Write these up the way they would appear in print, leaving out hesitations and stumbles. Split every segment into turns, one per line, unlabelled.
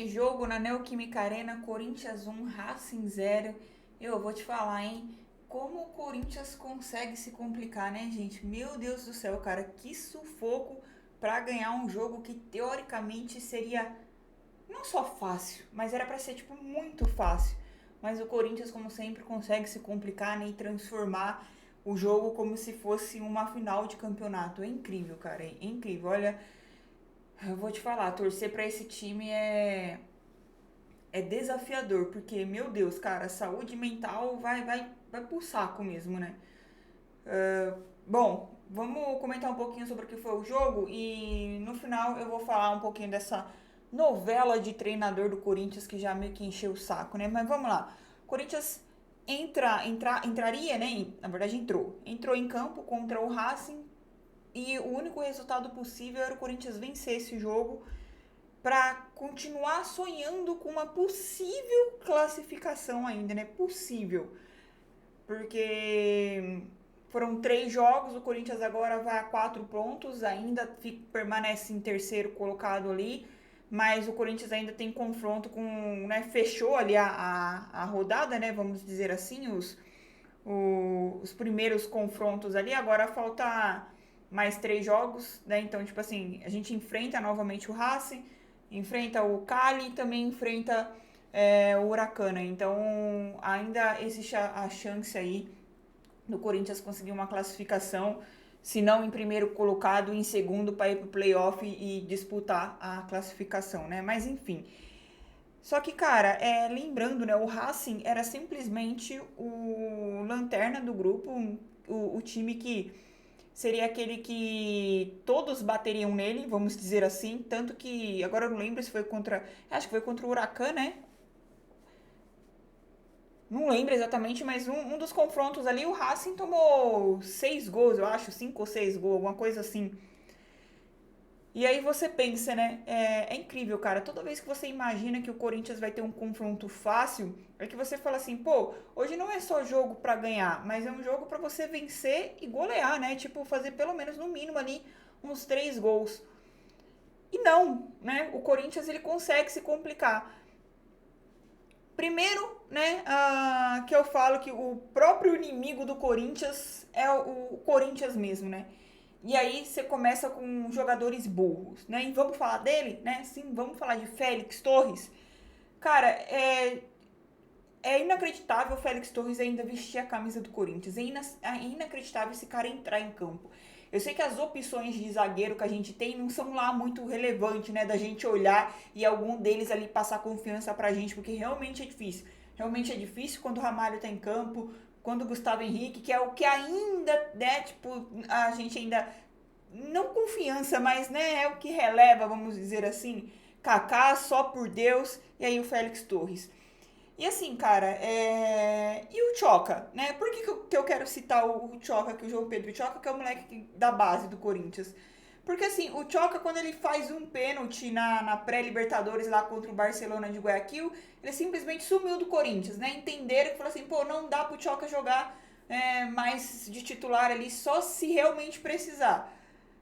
esse jogo na Neoquímica Arena, Corinthians 1, Racing 0. Eu vou te falar, hein? Como o Corinthians consegue se complicar, né, gente? Meu Deus do céu, cara, que sufoco pra ganhar um jogo que teoricamente seria não só fácil, mas era pra ser tipo muito fácil. Mas o Corinthians, como sempre, consegue se complicar, né, e transformar o jogo como se fosse uma final de campeonato. É incrível, cara, é incrível. Olha, eu vou te falar, torcer pra esse time é desafiador, porque, meu Deus, cara, saúde mental vai pro saco mesmo, né? Bom, vamos comentar um pouquinho sobre o que foi o jogo e no final eu vou falar um pouquinho dessa novela de treinador do Corinthians que já meio que encheu o saco, né? Mas vamos lá. Corinthians entraria, né? Na verdade entrou em campo contra o Racing e o único resultado possível era o Corinthians vencer esse jogo para continuar sonhando com uma possível classificação ainda, né? Possível. Porque foram 3 jogos, o Corinthians agora vai a 4 pontos, ainda permanece em terceiro colocado ali, mas o Corinthians ainda tem confronto com, né, fechou ali a rodada, né, vamos dizer assim, os primeiros confrontos ali, agora falta mais 3 jogos, né, então, tipo assim, a gente enfrenta novamente o Racing, enfrenta o Cali e também enfrenta o Huracana, então ainda existe a chance aí do Corinthians conseguir uma classificação, se não em primeiro colocado, em segundo para ir para o playoff e disputar a classificação, né? Mas enfim. Só que, cara, lembrando, né? O Racing era simplesmente o lanterna do grupo, o time que seria aquele que todos bateriam nele, vamos dizer assim. Tanto que, agora eu não lembro se foi contra. Acho que foi contra o Huracan, né? Não lembro exatamente, mas um dos confrontos ali, o Racing tomou 6 gols, eu acho, 5 ou 6 gols, alguma coisa assim. E aí você pensa, né? É incrível, cara. Toda vez que você imagina que o Corinthians vai ter um confronto fácil, é que você fala assim, pô, hoje não é só jogo pra ganhar, mas é um jogo pra você vencer e golear, né? Tipo, fazer pelo menos no mínimo ali uns 3 gols. E não, né? O Corinthians ele consegue se complicar. Primeiro, né, que eu falo que o próprio inimigo do Corinthians é o Corinthians mesmo, né? E aí você começa com jogadores burros, né? E vamos falar dele, né? Sim, vamos falar de Félix Torres. Cara, é inacreditável o Félix Torres ainda vestir a camisa do Corinthians. É inacreditável esse cara entrar em campo. Eu sei que as opções de zagueiro que a gente tem não são lá muito relevantes, né? Da gente olhar e algum deles ali passar confiança pra gente, porque realmente é difícil. Realmente é difícil quando o Ramalho tá em campo, quando o Gustavo Henrique, que é o que ainda, né? Tipo, a gente ainda. Não confiança, mas, né? É o que releva, vamos dizer assim. Kaká, só por Deus, e aí o Félix Torres. E assim, cara, e o Choca, né? Por que eu quero citar o Choca, que o João Pedro Choca, que é o moleque da base do Corinthians? Porque assim, o Choca, quando ele faz um pênalti na pré-Libertadores lá contra o Barcelona de Guayaquil, ele simplesmente sumiu do Corinthians, né? Entenderam que falou assim, pô, não dá pro Choca jogar mais de titular ali, só se realmente precisar.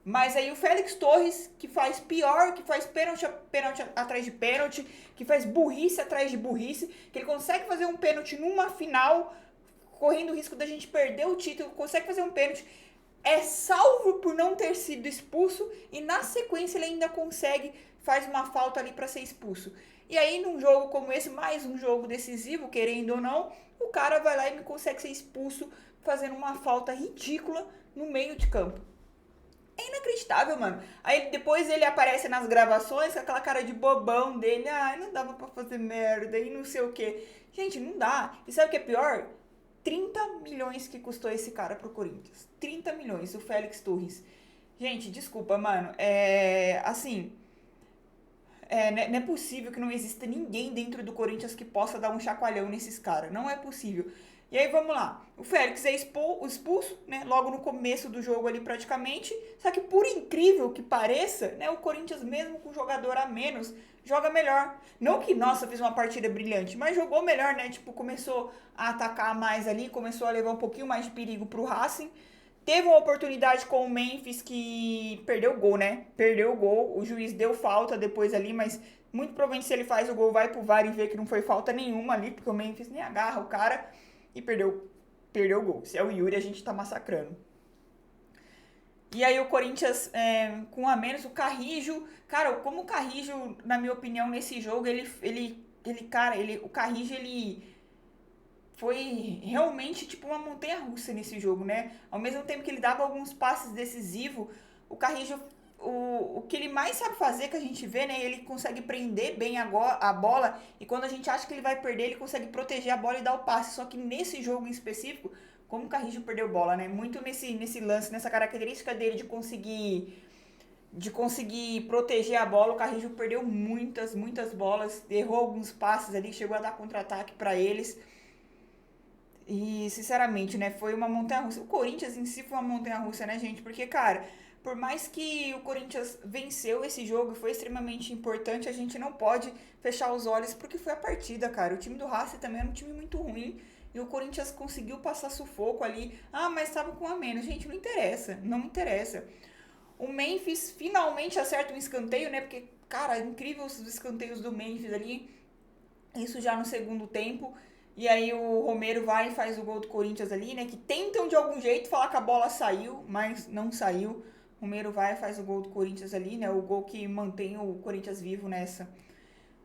Mas aí o Félix Torres, que faz pior, que faz pênalti atrás de pênalti, que faz burrice atrás de burrice, que ele consegue fazer um pênalti numa final, correndo o risco da gente perder o título, consegue fazer um pênalti, é salvo por não ter sido expulso e na sequência ele ainda consegue, faz uma falta ali para ser expulso. E aí num jogo como esse, mais um jogo decisivo, querendo ou não, o cara vai lá e me consegue ser expulso fazendo uma falta ridícula no meio de campo. É inacreditável, mano. Aí depois ele aparece nas gravações com aquela cara de bobão dele. Ai, não dava pra fazer merda e não sei o quê. Gente, não dá. E sabe o que é pior? 30 milhões que custou esse cara pro Corinthians. 30 milhões, o Félix Torres. Gente, desculpa, mano. Assim, não é possível que não exista ninguém dentro do Corinthians que possa dar um chacoalhão nesses caras. Não é possível. E aí vamos lá. O Félix é expulso, né? Logo no começo do jogo ali praticamente. Só que por incrível que pareça, né? O Corinthians mesmo com jogador a menos joga melhor. Não que, nossa, fez uma partida brilhante, mas jogou melhor, né? Tipo, começou a atacar mais ali, começou a levar um pouquinho mais de perigo pro Racing. Teve uma oportunidade com o Memphis que perdeu o gol, né? Perdeu o gol. O juiz deu falta depois ali, mas Muito provavelmente se ele faz o gol, vai pro VAR e vê que não foi falta nenhuma ali, porque o Memphis nem agarra o cara e perdeu o gol. Se é o Yuri, a gente tá massacrando. E aí o Corinthians com a menos, o Carrijo, cara, como o Carrijo, na minha opinião, nesse jogo, o Carrijo, ele foi realmente tipo uma montanha-russa nesse jogo, né? Ao mesmo tempo que ele dava alguns passes decisivos, o Carrijo, o que ele mais sabe fazer, que a gente vê, né? Ele consegue prender bem a bola e quando a gente acha que ele vai perder, ele consegue proteger a bola e dar o passe. Só que nesse jogo em específico, como o Carrijo perdeu bola, né? Muito nesse lance, nessa característica dele de conseguir proteger a bola, o Carrijo perdeu muitas bolas, errou alguns passes ali, chegou a dar contra-ataque para eles. E, sinceramente, né, foi uma montanha-russa. O Corinthians em si foi uma montanha-russa, né, gente? Porque, cara, por mais que o Corinthians venceu esse jogo e foi extremamente importante, a gente não pode fechar os olhos porque foi a partida, cara. O time do Racing também era um time muito ruim e o Corinthians conseguiu passar sufoco ali. Ah, mas estava com a menos. Gente, não interessa, não interessa. O Memphis finalmente acerta um escanteio, né? Porque, cara, é incrível os escanteios do Memphis ali. Isso já no segundo tempo. E aí o Romero vai e faz o gol do Corinthians ali, né? Que tentam de algum jeito falar que a bola saiu, mas não saiu. O Romero vai e faz o gol do Corinthians ali, né? O gol que mantém o Corinthians vivo nessa.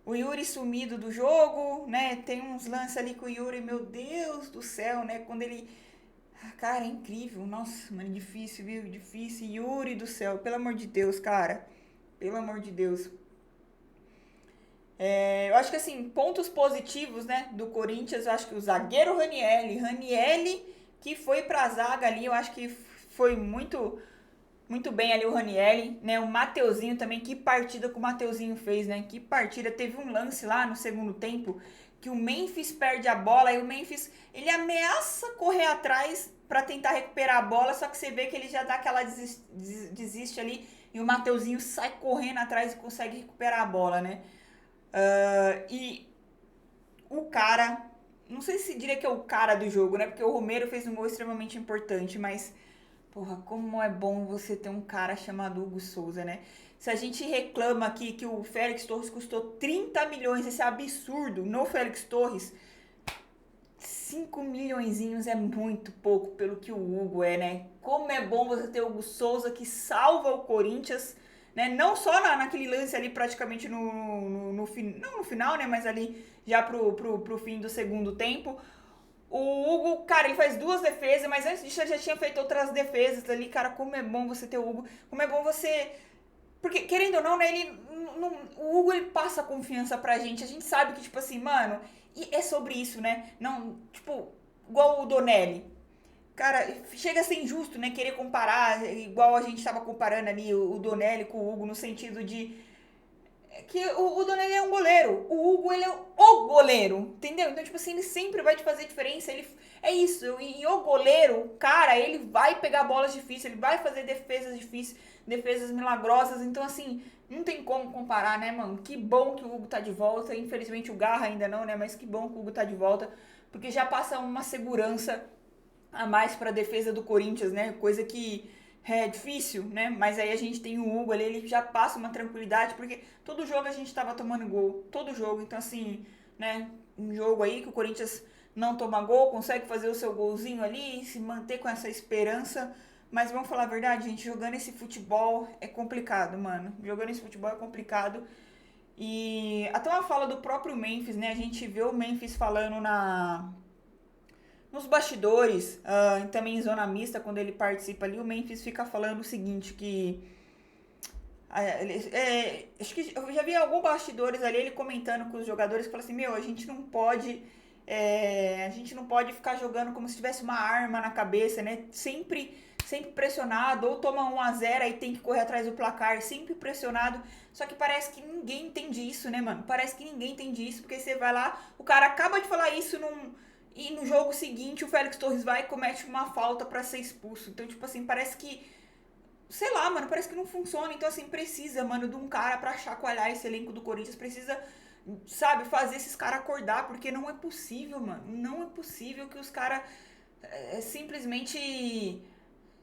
O Yuri sumido do jogo, né? Tem uns lances ali com o Yuri, meu Deus do céu, né? Quando ele. Cara, é incrível. Nossa, mano, difícil, viu? Difícil. Yuri do céu, pelo amor de Deus, cara. Pelo amor de Deus. Eu acho que assim, pontos positivos, né, do Corinthians, eu acho que o zagueiro Ranielli que foi pra zaga ali, eu acho que foi muito bem ali o Ranielli, né, o Mateuzinho também, que partida que o Mateuzinho fez, né, que partida, teve um lance lá no segundo tempo, que o Memphis perde a bola, e o Memphis, ele ameaça correr atrás pra tentar recuperar a bola, só que você vê que ele já dá aquela desiste ali, e o Mateuzinho sai correndo atrás e consegue recuperar a bola, né. E o cara, não sei se diria que é o cara do jogo, né? Porque o Romero fez um gol extremamente importante, mas, porra, como é bom você ter um cara chamado Hugo Souza, né? Se a gente reclama aqui que o Félix Torres custou 30 milhões, esse absurdo no Félix Torres, 5 milhõezinhos é muito pouco pelo que o Hugo é, né? Como é bom você ter o Hugo Souza que salva o Corinthians, né? Não só naquele lance ali praticamente no não no final, né? Mas ali já pro fim do segundo tempo. O Hugo, cara, ele faz duas defesas, mas antes disso ele já tinha feito outras defesas ali. Cara, como é bom você ter o Hugo. Como é bom você porque, querendo ou não, né, o Hugo, ele passa confiança pra gente. A gente sabe que, tipo assim, mano, e é sobre isso, né? Não, tipo, igual o Donelli. Cara, chega a ser injusto, né, querer comparar, igual a gente tava comparando ali o Donelli com o Hugo, no sentido de que o Donelli é um goleiro, o Hugo ele é o goleiro, entendeu? Então, tipo assim, ele sempre vai te fazer diferença, ele é isso, e o goleiro, cara, ele vai pegar bolas difíceis, ele vai fazer defesas difíceis, defesas milagrosas, então assim, não tem como comparar, né, mano? Que bom que o Hugo tá de volta, infelizmente o Garra ainda não, né, mas que bom que o Hugo tá de volta, porque já passa uma segurança a mais para a defesa do Corinthians, né? Coisa que é difícil, né? Mas aí a gente tem o Hugo ali, ele já passa uma tranquilidade, porque todo jogo a gente tava tomando gol, todo jogo. Então, assim, né? Um jogo aí que o Corinthians não toma gol, consegue fazer o seu golzinho ali, se manter com essa esperança. Mas vamos falar a verdade, gente, jogando esse futebol é complicado, mano. Jogando esse futebol é complicado. E até uma fala do próprio Memphis, né? A gente vê o Memphis falando nos bastidores, também em zona mista, quando ele participa ali, o Memphis fica falando o seguinte, que acho que eu já vi alguns bastidores ali, ele comentando com os jogadores, que fala assim, meu, a gente não pode ficar jogando como se tivesse uma arma na cabeça, né? Sempre pressionado, ou toma 1-0 aí tem que correr atrás do placar, sempre pressionado. Só que parece que ninguém entende isso, né, mano? Parece que ninguém entende isso, porque você vai lá, o cara acaba de falar isso e no jogo seguinte o Félix Torres vai e comete uma falta pra ser expulso. Então, tipo assim, parece que sei lá, mano, parece que não funciona. Então, assim, precisa, mano, de um cara pra chacoalhar esse elenco do Corinthians. Precisa, sabe, fazer esses caras acordar. Porque não é possível, mano. Não é possível que os caras simplesmente.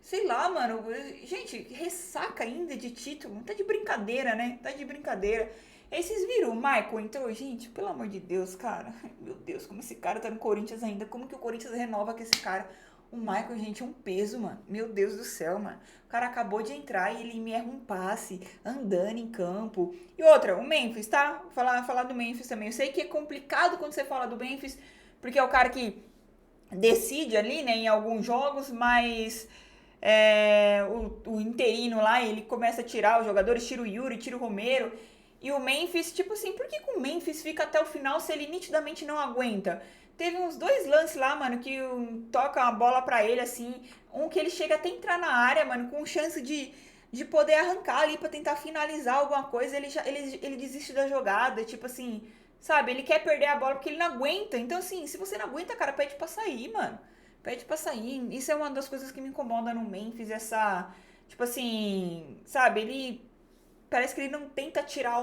Sei lá, mano. Gente, ressaca ainda de título. Tá de brincadeira, né? Tá de brincadeira. Aí vocês viram, o Michael entrou, gente, pelo amor de Deus, cara. Meu Deus, como esse cara tá no Corinthians ainda. Como que o Corinthians renova com esse cara? O Michael, gente, é um peso, mano. Meu Deus do céu, mano. O cara acabou de entrar e ele me erra um passe, andando em campo. E outra, o Memphis, tá? Falar do Memphis também. Eu sei que é complicado quando você fala do Memphis, porque é o cara que decide ali, né, em alguns jogos, mas o interino lá, ele começa a tirar os jogadores, tira o Yuri, tira o Romero, e o Memphis, tipo assim, por que o Memphis fica até o final se ele nitidamente não aguenta? Teve uns dois lances lá, mano, que toca a bola pra ele, assim, um que ele chega até entrar na área, mano, com chance de poder arrancar ali pra tentar finalizar alguma coisa, ele desiste da jogada, tipo assim, sabe? Ele quer perder a bola porque ele não aguenta. Então, assim, se você não aguenta, cara, pede pra sair, mano. Pede pra sair. Isso é uma das coisas que me incomoda no Memphis, essa. Tipo assim, sabe? Ele. Parece que ele não tenta tirar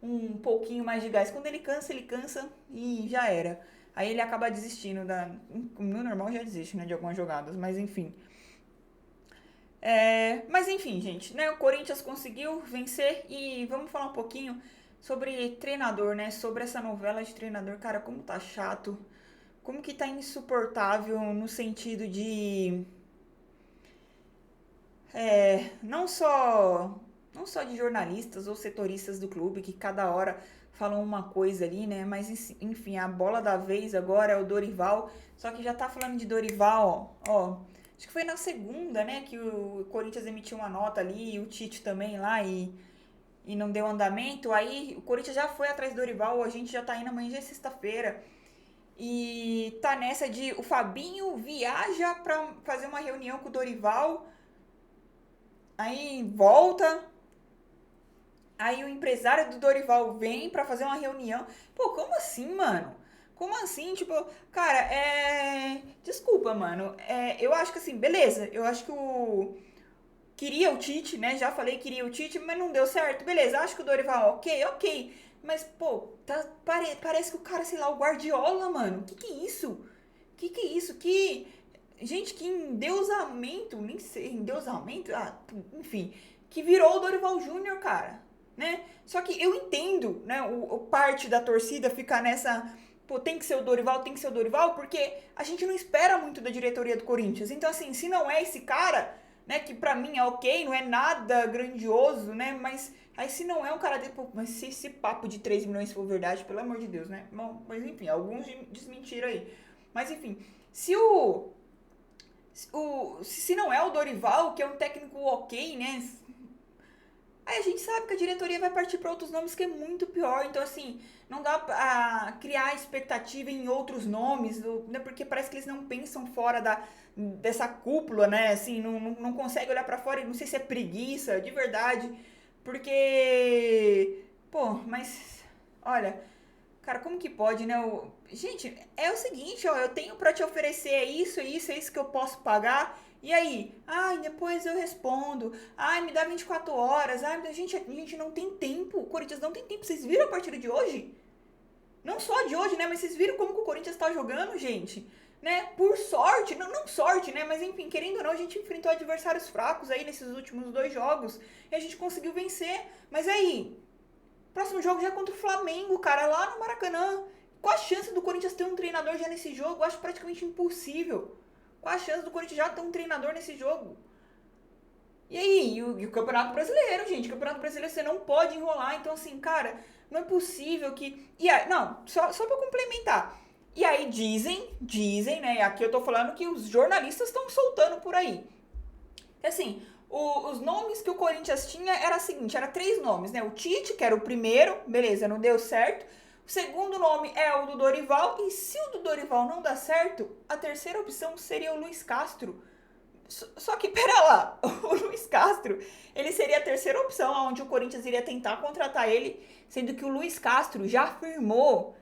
um pouquinho mais de gás. Quando ele cansa e já era. Aí ele acaba desistindo da. O meu normal já desiste, né? De algumas jogadas, mas enfim. Mas enfim, gente, né? O Corinthians conseguiu vencer e vamos falar um pouquinho sobre treinador, né? Sobre essa novela de treinador, cara, como tá chato, como que tá insuportável no sentido de não só de jornalistas ou setoristas do clube que cada hora falam uma coisa ali, né? Mas enfim, a bola da vez agora é o Dorival, só que já tá falando de Dorival, ó. Acho que foi na segunda, né, que o Corinthians emitiu uma nota ali, e o Tite também lá, e não deu andamento. Aí o Corinthians já foi atrás do Dorival, a gente já tá indo amanhã, já é sexta-feira. E tá nessa de o Fabinho viaja pra fazer uma reunião com o Dorival, aí volta, aí o empresário do Dorival vem pra fazer uma reunião. Pô, como assim, mano? Como assim? Tipo, cara, desculpa, mano. Eu acho que assim, beleza. Eu acho que queria o Tite, né? Já falei que queria o Tite, mas não deu certo. Beleza, acho que o Dorival, ok, ok. Mas, pô, parece que o cara, sei lá, o Guardiola, mano. Que é isso? Que é isso? Gente, que endeusamento, nem sei, endeusamento? Ah, enfim, que virou o Dorival Júnior, cara, né? Só que eu entendo, né, o parte da torcida ficar nessa, pô, tem que ser o Dorival, tem que ser o Dorival, porque a gente não espera muito da diretoria do Corinthians. Então, assim, se não é esse cara, né, que pra mim é ok, não é nada grandioso, né, mas aí se não é um cara dele, pô, mas se esse papo de 3 milhões for verdade, pelo amor de Deus, né? Bom, mas enfim, alguns desmentiram aí. Mas enfim, se se não é o Dorival, que é um técnico ok, né? Aí a gente sabe que a diretoria vai partir para outros nomes que é muito pior. Então, assim, não dá pra criar expectativa em outros nomes, né? Porque parece que eles não pensam fora dessa cúpula, né? Assim, não consegue olhar para fora e não sei se é preguiça, de verdade. Porque, pô, mas, olha, cara, como que pode, né? Gente, é o seguinte, ó, eu tenho pra te oferecer é isso que eu posso pagar. E aí? Ai, depois eu respondo. Ai, me dá 24 horas. Ai, a gente não tem tempo. O Corinthians não tem tempo. Vocês viram a partida de hoje? Não só de hoje, né? Mas vocês viram como que o Corinthians tá jogando, gente? Né? Por sorte, não sorte, né? Mas enfim, querendo ou não, a gente enfrentou adversários fracos aí nesses últimos 2 jogos. E a gente conseguiu vencer. Mas aí, próximo jogo já é contra o Flamengo, cara, lá no Maracanã. Qual a chance do Corinthians ter um treinador já nesse jogo? Eu acho praticamente impossível. Qual a chance do Corinthians já ter um treinador nesse jogo? E aí, e o Campeonato Brasileiro, gente? O Campeonato Brasileiro você não pode enrolar. Então, assim, cara, não é possível que. E aí, não, só pra complementar. E aí dizem, né? Aqui eu tô falando que os jornalistas estão soltando por aí. Assim, os nomes que o Corinthians tinha era o seguinte, era 3 nomes, né? O Tite, que era o primeiro, beleza, não deu certo. O segundo nome é o do Dorival, e se o do Dorival não dá certo, a terceira opção seria o Luiz Castro. Só que, pera lá, o Luiz Castro, ele seria a terceira opção, onde o Corinthians iria tentar contratar ele, sendo que o Luiz Castro já afirmou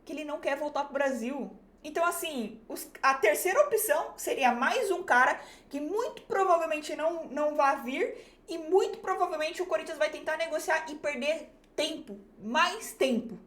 que ele não quer voltar pro Brasil. Então, assim, a terceira opção seria mais um cara que muito provavelmente não vai vir e muito provavelmente o Corinthians vai tentar negociar e perder tempo, mais tempo,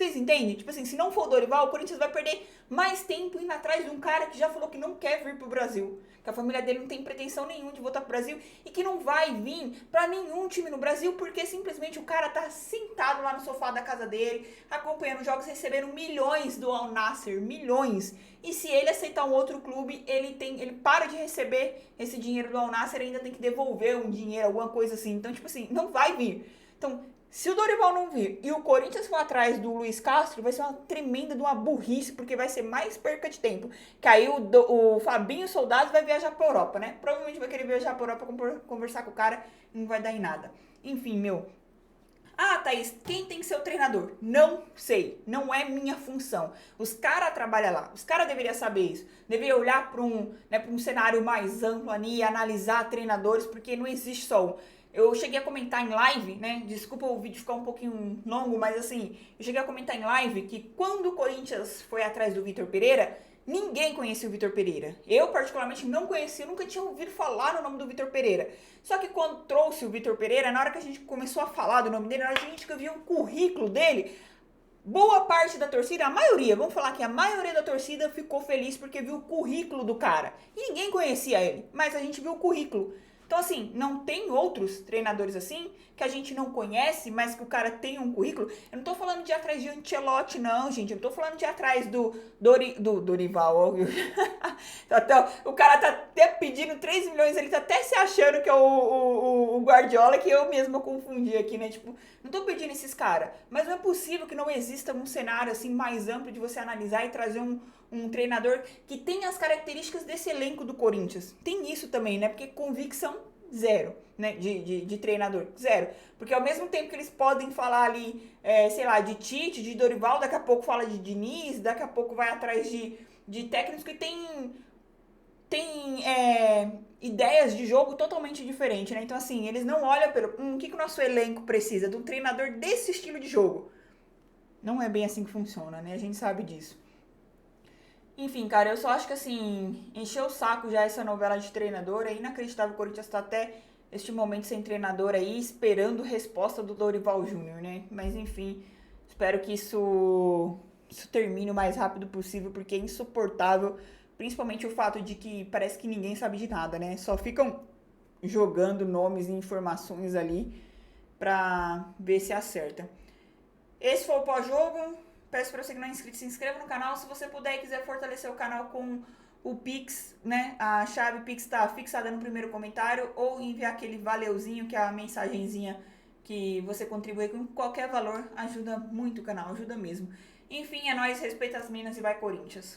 Vocês entendem? Tipo assim, se não for o Dorival, o Corinthians vai perder mais tempo indo atrás de um cara que já falou que não quer vir pro Brasil. Que a família dele não tem pretensão nenhuma de voltar pro Brasil e que não vai vir pra nenhum time no Brasil porque simplesmente o cara tá sentado lá no sofá da casa dele, acompanhando jogos, recebendo milhões do Al Nassr, milhões. E se ele aceitar um outro clube, ele para de receber esse dinheiro do Al Nassr e ainda tem que devolver um dinheiro, alguma coisa assim. Então, tipo assim, não vai vir. Então, se o Dorival não vir e o Corinthians for atrás do Luiz Castro, vai ser uma tremenda de uma burrice, porque vai ser mais perca de tempo. Que aí o Fabinho Soldado vai viajar pra Europa, né? Provavelmente vai querer viajar pra Europa conversar com o cara e não vai dar em nada. Enfim, meu. Ah, Thaís, quem tem que ser o treinador? Não sei, não é minha função. Os caras trabalham lá, os caras deveriam saber isso. Deveriam olhar para um cenário mais amplo ali e analisar treinadores, porque não existe só um. Eu cheguei a comentar em live, né? Desculpa o vídeo ficar um pouquinho longo, mas assim, eu cheguei a comentar em live que quando o Corinthians foi atrás do Vitor Pereira, ninguém conhecia o Vitor Pereira. Eu, particularmente, não conhecia, nunca tinha ouvido falar no nome do Vitor Pereira. Só que quando trouxe o Vitor Pereira, na hora que a gente começou a falar do nome dele, na hora que a gente viu o currículo dele, boa parte da torcida, a maioria, vamos falar que a maioria da torcida ficou feliz porque viu o currículo do cara. E ninguém conhecia ele, mas a gente viu o currículo. Então, assim, não tem outros treinadores assim, que a gente não conhece, mas que o cara tem um currículo. Eu não tô falando de ir atrás de Ancelotti, não, gente. Eu tô falando de ir atrás do Dorival. Até, o cara tá até pedindo 3 milhões, ele tá até se achando que é o Guardiola, que eu mesma confundi aqui, né? Tipo, não tô pedindo esses caras. Mas não é possível que não exista um cenário assim mais amplo de você analisar e trazer um treinador que tenha as características desse elenco do Corinthians. Tem isso também, né? Porque convicção zero, né? De treinador, zero. Porque ao mesmo tempo que eles podem falar ali, sei lá, de Tite, de Dorival, daqui a pouco fala de Diniz, daqui a pouco vai atrás de técnicos que tem ideias de jogo totalmente diferentes, né? Então, assim, eles não olham pelo o que o nosso elenco precisa de um treinador desse estilo de jogo. Não é bem assim que funciona, né? A gente sabe disso. Enfim, cara, eu só acho que assim, encheu o saco já essa novela de treinador. É inacreditável, o Corinthians tá até este momento sem treinador aí, esperando resposta do Dorival Júnior, né? Mas enfim, espero que isso termine o mais rápido possível, porque é insuportável, principalmente o fato de que parece que ninguém sabe de nada, né? Só ficam jogando nomes e informações ali pra ver se acerta. Esse foi o pós-jogo. Peço para você que não é inscrito, se inscreva no canal. Se você puder e quiser fortalecer o canal com o Pix, né? A chave Pix está fixada no primeiro comentário. Ou enviar aquele valeuzinho, que é a mensagenzinha que você contribui com qualquer valor. Ajuda muito o canal, ajuda mesmo. Enfim, é nóis, respeita as minas e vai Corinthians.